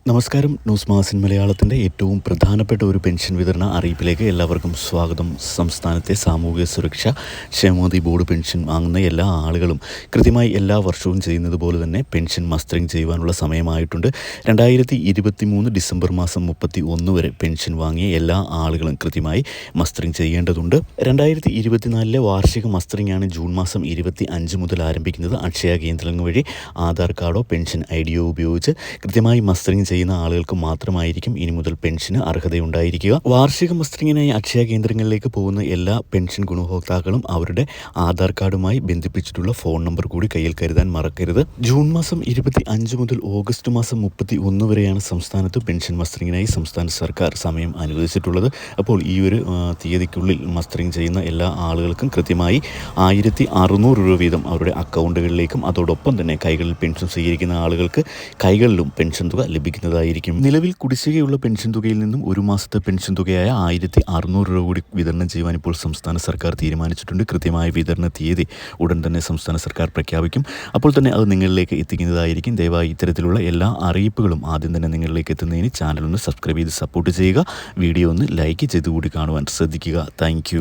നമസ്കാരം. ന്യൂസ് മാസിൻ മലയാളത്തിൻ്റെ ഏറ്റവും പ്രധാനപ്പെട്ട ഒരു പെൻഷൻ വിതരണ അറിയിപ്പിലേക്ക് എല്ലാവർക്കും സ്വാഗതം. സംസ്ഥാനത്തെ സാമൂഹിക സുരക്ഷ ക്ഷേമനിധി ബോർഡ് പെൻഷൻ വാങ്ങുന്ന എല്ലാ ആളുകളും കൃത്യമായി എല്ലാ വർഷവും ചെയ്യുന്നത് പോലെ തന്നെ പെൻഷൻ മസ്റ്ററിങ് ചെയ്യുവാനുള്ള സമയമായിട്ടുണ്ട്. 2023 ഡിസംബർ മാസം 31 വരെ പെൻഷൻ വാങ്ങിയ എല്ലാ ആളുകളും കൃത്യമായി മസ്റ്ററിങ് ചെയ്യേണ്ടതുണ്ട്. 2024 വാർഷിക മസ്റ്ററിങ്ങാണ് ജൂൺ മാസം 25 മുതൽ ആരംഭിക്കുന്നത്. അക്ഷയ കേന്ദ്രങ്ങൾ വഴി ആധാർ കാർഡോ പെൻഷൻ ഐഡിയോ ഉപയോഗിച്ച് കൃത്യമായി മസ്റ്ററിങ് ചെയ്യുന്ന ആളുകൾക്ക് മാത്രമായിരിക്കും ഇനി മുതൽ പെൻഷന് അർഹതയുണ്ടായിരിക്കുക. വാർഷിക മസ്റ്ററിങ്ങിനായി അക്ഷയ കേന്ദ്രങ്ങളിലേക്ക് പോകുന്ന എല്ലാ പെൻഷൻ ഗുണഭോക്താക്കളും അവരുടെ ആധാർ കാർഡുമായി ബന്ധിപ്പിച്ചിട്ടുള്ള ഫോൺ നമ്പർ കൂടി കയ്യിൽ കരുതാൻ മറക്കരുത്. ജൂൺ മാസം 25 മുതൽ ഓഗസ്റ്റ് മാസം 31 വരെയാണ് സംസ്ഥാനത്ത് പെൻഷൻ മസ്റ്ററിങ്ങിനായി സംസ്ഥാന സർക്കാർ സമയം അനുവദിച്ചിട്ടുള്ളത്. അപ്പോൾ ഈ ഒരു തീയതിക്കുള്ളിൽ മസ്റ്ററിങ് ചെയ്യുന്ന എല്ലാ ആളുകൾക്കും കൃത്യമായി 1600 രൂപ വീതം അവരുടെ അക്കൗണ്ടുകളിലേക്കും അതോടൊപ്പം തന്നെ കൈകളിൽ പെൻഷൻ സ്വീകരിക്കുന്ന ആളുകൾക്ക് കൈകളിലും പെൻഷൻ തുക ലഭിക്കുന്നതായിരിക്കും. നിലവിൽ കുടിശ്ശികയുള്ള പെൻഷൻ തുകയിൽ നിന്നും ഒരു മാസത്തെ പെൻഷൻ തുകയായ 1600 രൂപ കൂടി വിതരണം ചെയ്യുവാൻ ഇപ്പോൾ സംസ്ഥാന സർക്കാർ തീരുമാനിച്ചിട്ടുണ്ട്. കൃത്യമായ വിതരണ തീയതി ഉടൻ തന്നെ സംസ്ഥാന സർക്കാർ പ്രഖ്യാപിക്കും. അപ്പോൾ തന്നെ അത് നിങ്ങളിലേക്ക് എത്തിക്കുന്നതായിരിക്കും. ദയവായി ഇത്തരത്തിലുള്ള എല്ലാ അറിയിപ്പുകളും ആദ്യം തന്നെ നിങ്ങളിലേക്ക് എത്തുന്നതിന് ചാനൽ ഒന്ന് സബ്സ്ക്രൈബ് ചെയ്ത് സപ്പോർട്ട് ചെയ്യുക. വീഡിയോ ഒന്ന് ലൈക്ക് ചെയ്തുകൂടി കാണുവാൻ ശ്രദ്ധിക്കുക. താങ്ക്